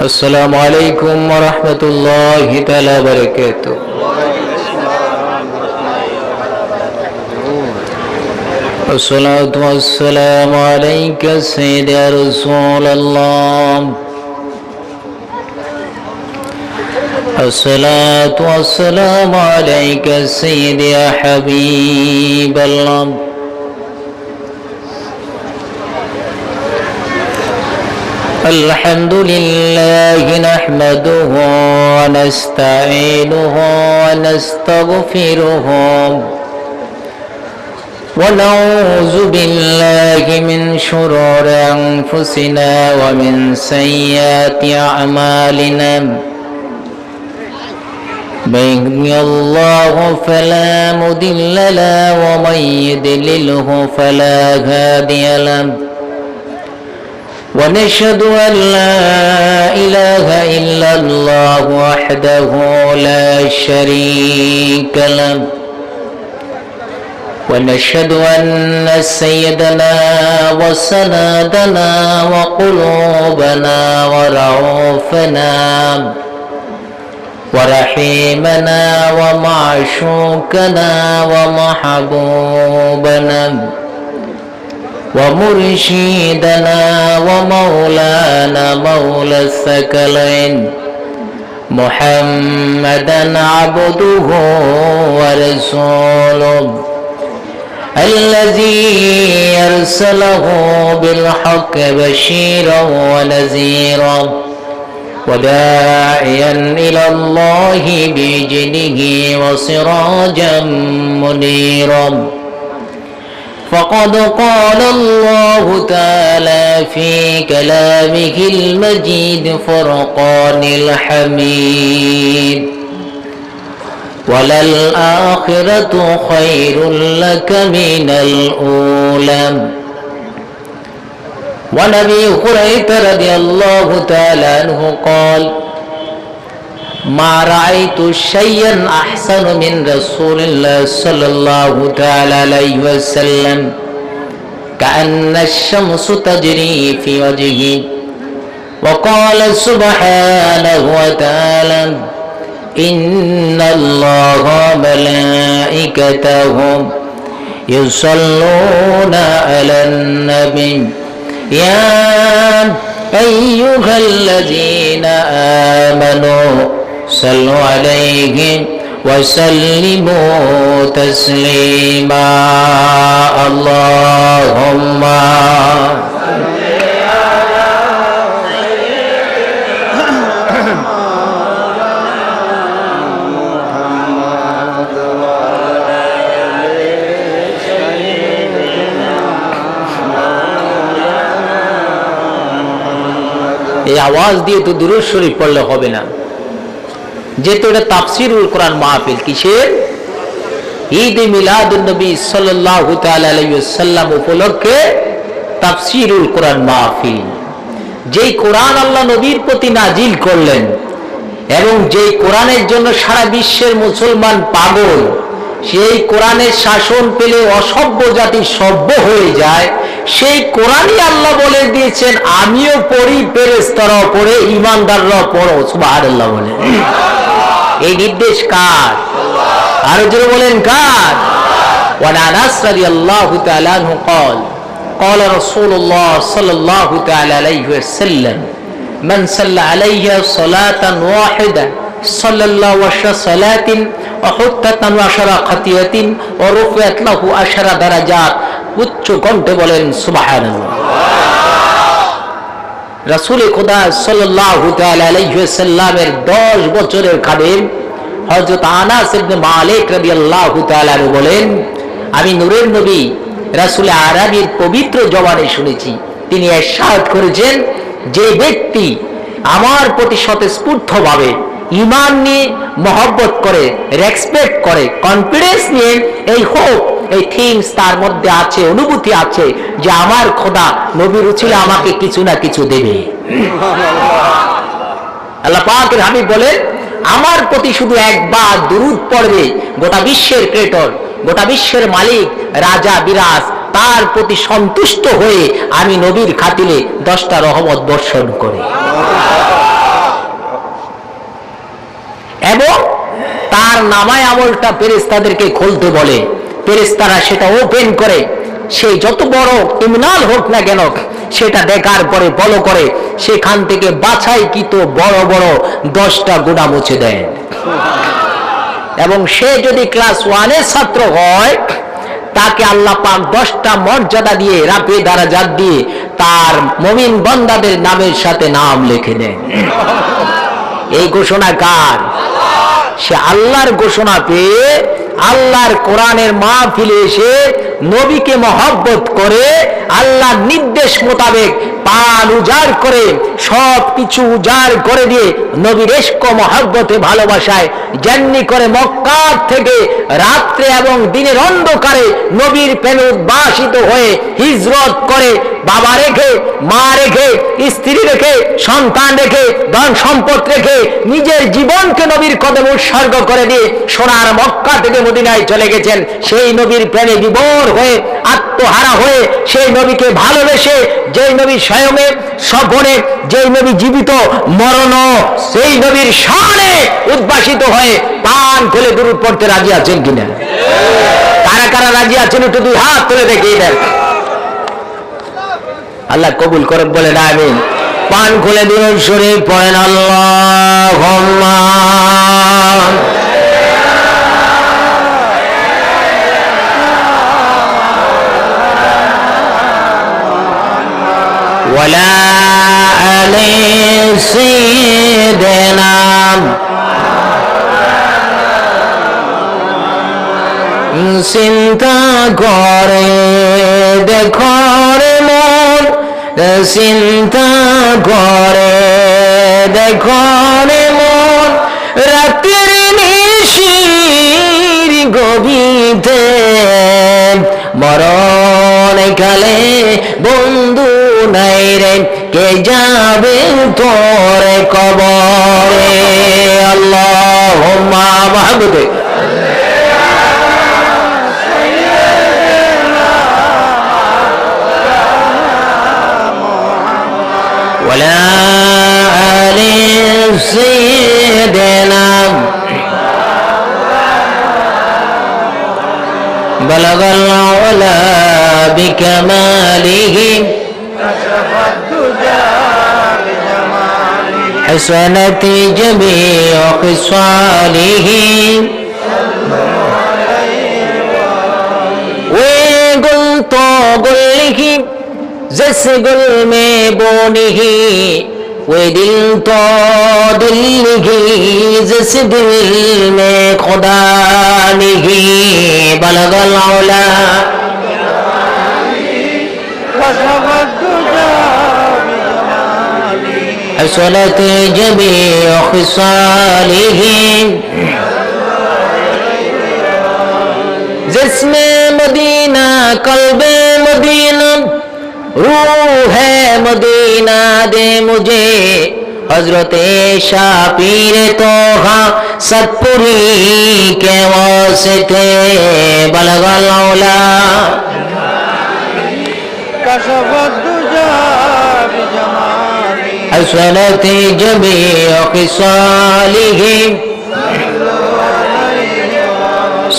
السلام عليكم ورحمة الله تعالى وبركاته. الصلاة والسلام عليك سيد يا رسول الله. الصلاة والسلام عليك سيد يا حبيب الله. الحمد لله نحمده ونستعينه ونستغفره ونعوذ بالله من شرور أنفسنا ومن سيئات أعمالنا. من يهده الله فلا مضل له ومن يضلله فلا هادي له. ونشهد أن لا إله إلا الله وحده لا شريك له. ونشهد أن سيدنا وسندنا وقلوبنا ورؤوفنا ورحيمنا ومعشوقنا ومحبوبنا ومرشدنا ومولانا مولى الثقلين محمدا عبده ورسوله الذي أرسله بالحق بشيرا ونذيرا وداعيا إلى الله بإذنه وسراجا منيرا. فقد قال الله تعالى في كلامه المجيد فرقان الحميد وللآخرة خير لك من الأولى. وعن أبي هريرة رضي الله تعالى عنه قال ما رأيت شيئا أحسن من رسول الله صلى الله تعالى عليه وسلم كأن الشمس تجري في وجهه. وقال سبحانه وتعالى إن الله وملائكته يصلون على النبي يا أيها الذين آمنوا صلوا عليه وسلموا تسليما. اللهم এই আওয়াজ দিয়ে তো দুরূদ শরীফ পড়লে হবে না, যেহেতু এটা তাফসীরুল কোরআন মাহফিল। কিসের? ঈদ মিলাদুন নবী সাল্লাল্লাহু তাআলা আলাইহি ওয়াসাল্লাম উপলক্ষে তাফসীরুল কোরআন মাহফিল। যেই কোরআন আল্লাহ নবীর প্রতি নাজিল করলেন এবং যেই কোরআনের জন্য সারা বিশ্বের মুসলমান পাগল, সেই কোরআনের শাসন পেলে অসভ্য জাতি সভ্য হয়ে যায়, সেই কোরআনই আল্লাহ বলে দিয়েছেন আমিও পড়ি, ফেরেশতারাও পড়ে, ঈমানদাররাও পড়ো। সুবহানাল্লাহ বলেন। এই নির্দেশ কার? আরো জোরে বলেন কার? ওয়া আনাস রাদিয়াল্লাহু তাআলা আনহু قال قال رسول الله صلى الله تعالى عليه وسلم من صلى عليه صلاة واحدة صلى الله عليه صلاة وحطت عشر خطيئة ورفعت له 10 درجات। উচ্চ কণ্ঠে বলেন সুবহানাল্লাহ। রাসূল খোদা সাল্লাল্লাহু তাআলা আলাইহি ওয়াসাল্লামের 10 বছরের খাদেম হযরত আনাস ইবনে মালিক রাদিয়াল্লাহু তাআলা বলেন, আমি নূরের নবী রাসূল আরবীর পবিত্র জবানে শুনেছি, তিনি ইরশাদ করেছেন, যে ব্যক্তি আমার প্রতি স্বতঃস্ফূর্তভাবে ঈমান নিয়ে মহব্বত করে, রেসপেক্ট করে, কনফিডেন্স নিয়ে এই হোপ, এই থিংস তার মধ্যে আছে, অনুভূতি আছে যে আমার খোদা নবীর উছিলা আমাকে কিছু না কিছু দেবে। আল্লাহ পাকের হাবিব বলেন, আমার প্রতি শুধু একবার দুরূদ পড়বে, গোটা বিশ্বের ক্রিয়েটর, গোটা বিশ্বের মালিক, রাজা বিরাজ, তার প্রতি সন্তুষ্ট হয়ে আমি নবীর খাতিরে 10টা রহমত বর্ষণ করি। এবং তার নামায় আমলটা ফেরেশতাদেরকে খুলতে বলে, ফেরেশতারা সেটা ওপেন করে, সে যত বড় ক্রিমিনাল হোক না কেন সেটা দেখার পরে ফলো করে, সেখান থেকে বাছাইকৃত বড় বড় 10টা গুনাহ মুছে দেয়। এবং সে যদি ক্লাস 1-এর ছাত্র হয়, তাকে আল্লাহ পাক 10টা মর্যাদা দিয়ে, রাফি দারাজাত দিয়ে তার মুমিন বান্দাদের নামের সাথে নাম লিখে দেন। এই ঘোষণা কার? সে আল্লাহর ঘোষণা পেয়ে আল্লাহর কোরআনের মাহফিলে এসে নবীকে মহব্বত করে আল্লাহর নির্দেশ মোতাবেক পান উজাড় করে সব কিছু উজাড় করে দিয়ে নবীর ইশক মহব্বতে ভালোবাসায় জান্নি করে মক্কা থেকে রাত্রে এবং দিনের অন্ধকারে নবীর প্রেমে উদ্ভাসিত হয়ে হিজরত করে, বাবা রেখে, মা রেখে, স্ত্রী রেখে, সন্তান রেখে, ধন সম্পদ রেখে নিজের জীবনকে নবীর কদমে উৎসর্গ করে দিয়ে সোনার মক্কা থেকে মদিনায় চলে গেছেন। সেই নবীর প্রেমে বিভোর হয়ে, আত্মহারা হয়ে, সেই নবীকে ভালোবেসে, যেই নবী স্বয়ংে স্বপনে, যেই নবী জীবিত মরণ, সেই নবীর শানে উদ্ভাসিত হয়ে পান খুলে দুরূদ পড়তে রাজি আছেন কিনা? কারা কারা রাজি আছেন একটু দুই হাত তুলে দেখিয়ে দেন। আল্লাহ কবুল করে বলেন আমিন। পান খুলে দুরূদ শরীফ পড়েন আল্লাহুম্মা ওয়ালা আলি সাইয়্যিদিনা চিন্তা করে দেখো রে মন, চিন্তা করে দেখো রে মন, রাতের নিশির গভীরে মরণ কালে বন্ধু নাই রে, কে যাবে তোর কবরে। আল্লাহুম্মা মাহবুবে ولا آل سيدنا بلغ العلا بكماله حسنت جميع خصاله وقلت قله جس گل میں بونی وہ دل تو دل لگی جس دل میں خدا نہیں بلغ العلا حسنت جميع خصاله جسم مدینہ قلب مدینہ रूह है मदीना दे मुझे हजरत शाह पीर तोहा सतपुरी के वास्ते बलग अलौला कशफत दुजा बिजमाली हसनत जमीअ ख़िसालिही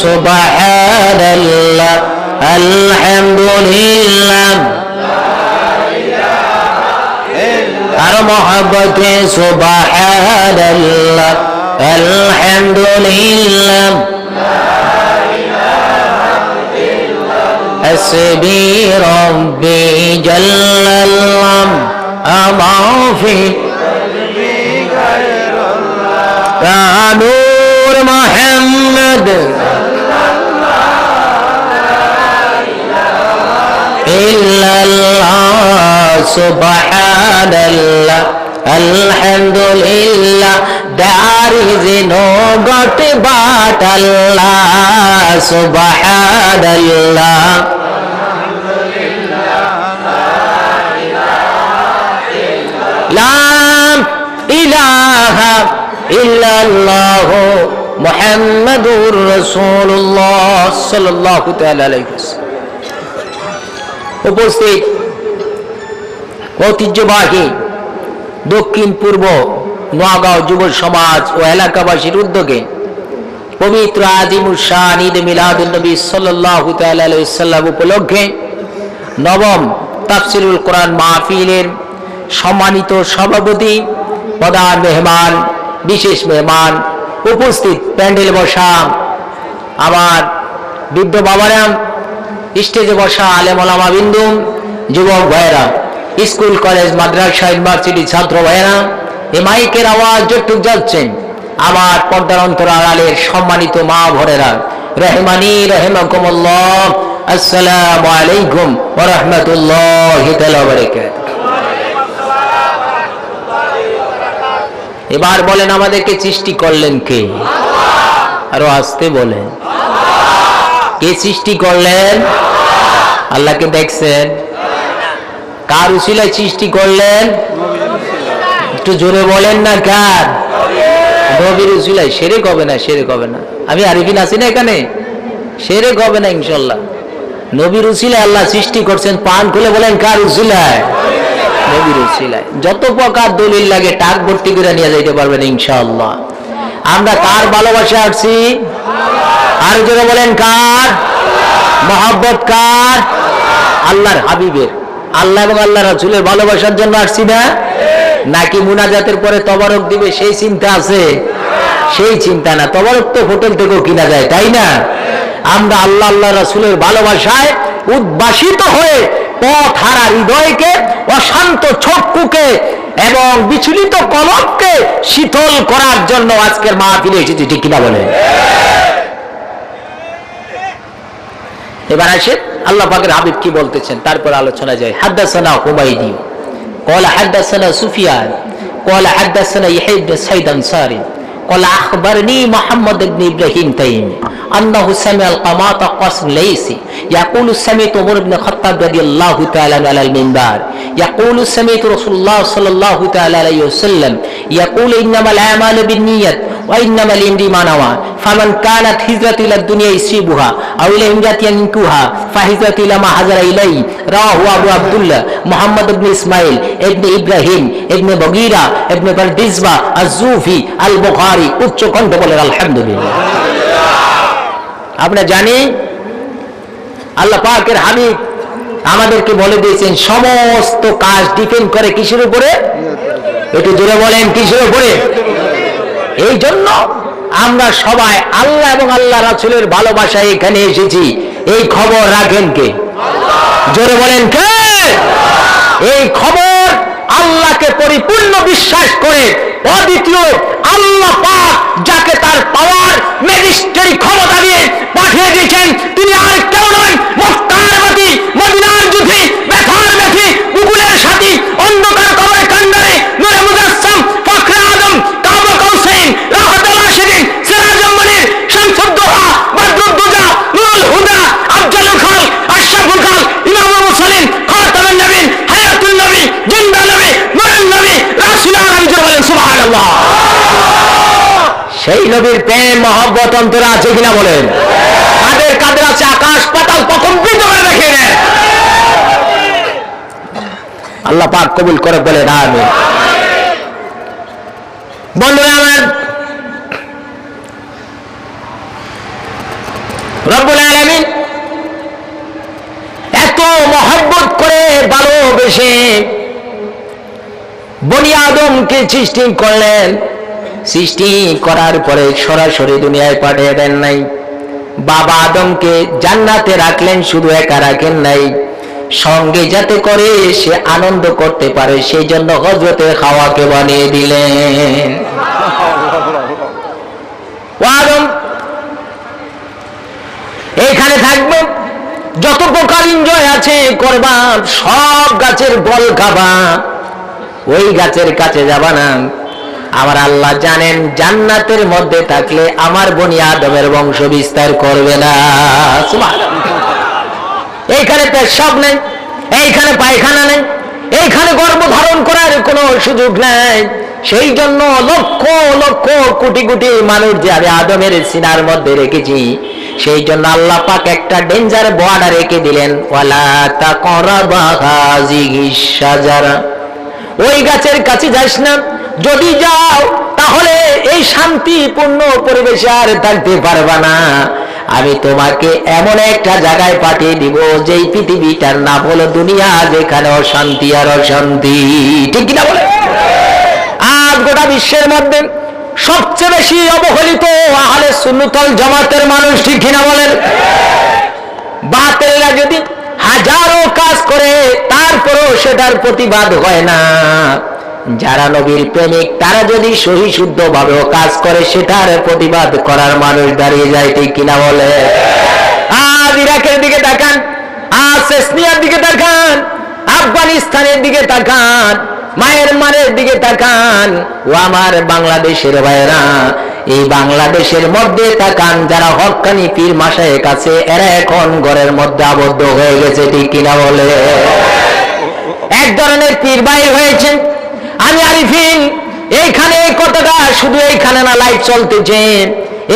सुबहानल्लाह अल्हम्दुलिल्लाह हर मोहब्बत सुबहानल्लाह अल्हम्दुलिल्लाह हस्बी रब्बी जल्लल्लाह अमाफी या नूर मोहम्मद इल्लल्लाह सुबहानल्लाह अल्हम्दुलिल्लाह there is no God but Allah subhanallah la ilaha illallah muhammadur rasulullah sallallahu ta'ala alayhi wasallam। উপস্থিত ঐতিহ্যবাহী দক্ষিণ পূর্ব নোয়াগাঁও যুব সমাজ ও এলাকাবাসীর উদ্যোগে পবিত্র আজিমুস শান ঈদ মিলাদুন নবী সাল্লাল্লাহু তাআলা আলাইহি ওয়াসাল্লাম উপলক্ষে নবম তাফসিরুল কোরআন মাহফিলের সম্মানিত সভাপতি, প্রধান মেহমান, বিশেষ মেহমান, উপস্থিত প্যান্ডেল বসা আমার বৃদ্ধ বাবারা, স্টেজে বসা আলেম ওলামা বিন্দু, যুবক ভাইয়েরা, স্কুল কলেজ মাদ্রাসা ইউনিভার্সিটি ছাত্র ভাইয়েরা, এই মাইকের আওয়াজ যতটুক যাচ্ছেন আমার পর্দার অন্তরালের সম্মানিত মা ভরেরা, রহমানি রহিমাকুমুল্লাহ, আসসালামু আলাইকুম ওয়া রাহমাতুল্লাহি তাআলা ওয়া বারাকাতুহু। এবার বলেন আমাদেরকে সৃষ্টি করলেন কে? আরো আসতে বলেন, কে সৃষ্টি করলেন? আল্লাহকে দেখছেন? কার উসিলায় সৃষ্টি করলেন? একটু জোরে বলেন না, কার? নবীর উসিলায়। শিরক হবে না, শিরক হবে না। আমি আরিফিন আছি না এখানে, শিরক হবে না ইনশাআল্লাহ। নবীর উসিলায় আল্লাহ সৃষ্টি করছেন। পান খুলে বলেন কার উসিলায়? নবীর উসিলায়। যত প্রকার দলিল লাগে টাক ভর্তি করে নিয়ে যাইতে পারবেন ইনশাআল্লাহ। আমরা কার ভালোবাসা আসছি? আর জোরে বলেন কার? মহব্বত কার? আল্লাহর হাবিবের, আল্লাহ এবং আল্লাহ রাসূলের ভালোবাসার জন্য আসছি না? নাকি মুনাজাতের পরে তবারক দিবে সেই চিন্তা আছে? সেই চিন্তা না, তবারক তো হোটেল থেকেও কিনা যায়, তাই না? আমরা আল্লাহ আল্লাহ রাসূলের ভালোবাসায় উদ্ভাসিত হয়ে পথ হারা হৃদয়কে, অশান্ত চক্ষুকে এবং বিচলিত কলবকে শীতল করার জন্য আজকের মাহফিলে এসেছি, ঠিক কিনা বলে? এবার আসে আল্লাহ পাকের হাবিব কি বলতেছেন, তারপর আলোচনা যায়। হাদাসানা হুমাইদি قال حدثنا سفيان قال حدثنا يحيى بن سعيد الأنصاري قال أخبرني محمد بن إبراهيم تيمي أنه سمع القماط قصر ليسي يقول سمعت عمر بن الخطاب رضي الله تعالى على المنبر يقول سمعت رسول الله صلى الله تعالى عليه وسلم يقول إنما الأعمال بالنيات وإنما لامرئ ما نوى فمن كانت هجرته إلى الدنيا يصيبها أو إلى امرأة ينكحها فهجرته إلى ما هاجر إليه رواه أبو عبد الله محمد بن إسماعيل ابن إبراهيم ابن بغيرة ابن بردizbah الزوفي البخاري। উচ্চ কণ্ঠে বলেন আলহামদুলিল্লাহ। আমরা জানি আল্লাহ পাকের হাবিব আমাদেরকে বলে দিয়েছেন সমস্ত কাজ ডিপেন্ড করে কিসের উপরে? একটু জোরে বলেন, কিসের উপরে? এই জন্য আমরা সবাই আল্লাহ এবং আল্লাহ রাসূলের ভালোবাসায় এখানে এসেছি। এই খবর রাখেন কে? জোরে বলেন কে? এই খবর আল্লাহকে পরিপূর্ণ বিশ্বাস করে অদ্বিতীয় আল্লাহ পাক যাকে তার পাওয়ার ম্যাজিস্ট্রি ক্ষমতা দিয়ে পাঠিয়ে দিয়েছেন, তিনি আর কেউ নয়, মক্কার মাটি, মদিনার যুদ্ধে ব্যথার ব্যথি, বুকুলের সাথী, অন্ধকার কবরে কান্ডারে নূরে মুজাসসাম, ফখরে আদম, কাবা কাউসাইন, রাহতুল আশিকিন, সিরাজুল মুনির, শামসুদ্দোহা, বদরুদ্দুজা, নুরুল হুদা, আফজালুল খালক, আশরাফুল খালক, ইমামুল মুরসালিন, খাতামুন নবীন, হায়াতুন নবী, জিন্দা নবী, নুরুল নবী, রাসূলুল্লাহ নবী। বলেন সুবহানাল্লাহ। সেই নবীর প্রেম মহব্বত অন্তরে আছে কিনা বলেন? কাদের কাদের আছে? আকাশ পাতাল প্রকম্পিত করে রেখে দেন। আল্লাহ পাক কবুল করে বলেন আমিন। বন্ধুরা আমার, রব্বুল আলামিন এত মহব্বত করে ভালোবেসে বনি আদমকে সৃষ্টি করলেন। সৃষ্টি করার পরে সরাসরি দুনিয়ায় পাঠিয়ে দেন নাই। বাবা আদমকে জান্নাতে রাখলেন, শুধু একা রাখেন নাই, সঙ্গে যাতে করে সে আনন্দ করতে পারে সেই জন্য হযরতে হাওয়াকে বানিয়ে দিলেন। আদম এইখানে থাকবে, যত প্রকার এনজয় আছে করবা, সব গাছের ফল খাবা, ওই গাছের কাছে যাবা না। আমার আল্লাহ জানেন জান্নাতের মধ্যে থাকলে আমার বনি আদমের বংশ বিস্তার করবে না। এইখানে পেশাব নেই, এইখানে পায়খানা নেই, এইখানে গর্ভধারণ করার কোনো সুযোগ নেই। সেই জন্য লক্ষ লক্ষ কোটি কোটি মানুষ যে আমি আদমের সিনার মধ্যে রেখেছি, সেই জন্য আল্লাহ পাক একটা ডেঞ্জার বর্ডার রেখে দিলেন, ওয়ালা তাকরাবা হাযিহিশ শাজারা ওই গাছের কাছে যাস না, যদি যাও তাহলে এই শান্তিপূর্ণ পরিবেশে আর থাকতে পারবা না। আমি তোমাকে এমন একটা জায়গায় পাঠিয়ে দিব যেই পৃথিবীটার নাম হলো দুনিয়া, যেখানে অশান্তি আর অশান্তি। ঠিক কিনা বলে? আজ গোটা বিশ্বের মধ্যে সবচেয়ে বেশি অবহেলিত আহলে সুন্নাত ওয়াল জামাতের মানুষ। ঠিক কিনা বলেন? বাতিলরা যদি হাজারো কাজ করে তারপরও সেটার প্রতিবাদ হয় না। যারা নবীর প্রেমিক তারা যদি সহি শুদ্ধ ভাবেও কাজ করে সেটার প্রতিবাদ করার মানুষ দাঁড়িয়ে যায়। ঠিক কিনা বলে? আজ ইরাকের দিকে তাকান, আজ চেচনিয়ার দিকে তাকান, আফগানিস্তানের দিকে তাকান, মায়ের দিকে তাকান। ও আমার বাংলাদেশের ভাইরা, এই বাংলাদেশের মধ্যে তাকান, যারা হক্কানি পীর মাশায়েখ কাছে এরা এখন ঘরের মধ্যে আবদ্ধ হয়ে গেছে। ঠিক কিনা বলে? এক ধরনের পীর বাইর হয়েছে। আমি আরিফিন এইখানে কথাটা শুধু এইখানে না, লাইভ চলতেছে।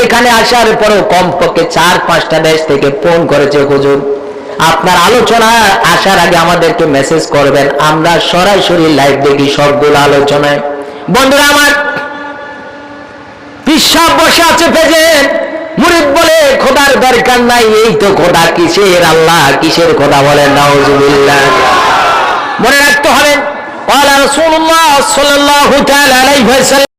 এখানে আসার পরেও কমপক্ষে 4-5টা দেশ থেকে ফোন করেছে, হুজুর আপনার আলোচনা আসার আগে আমাদেরকে মেসেজ করবেন, আমরা সরাসরি লাইভ দেখি সবগুলো আলোচনায়। বন্ধুরা আমার, পিসাব বসে আছে প্রেজেন্ট, মুরিদ বলে খোদার দরকার নাই। এই তো খোদা, কিসের আল্লাহ, কিসের খোদা বলেন? নাউজুবিল্লাহ। মনে রাখতে হবে, ক্বালা রাসূলুল্লাহ সাল্লাল্লাহু তাআলা আলাইহি ওয়াসাল্লাম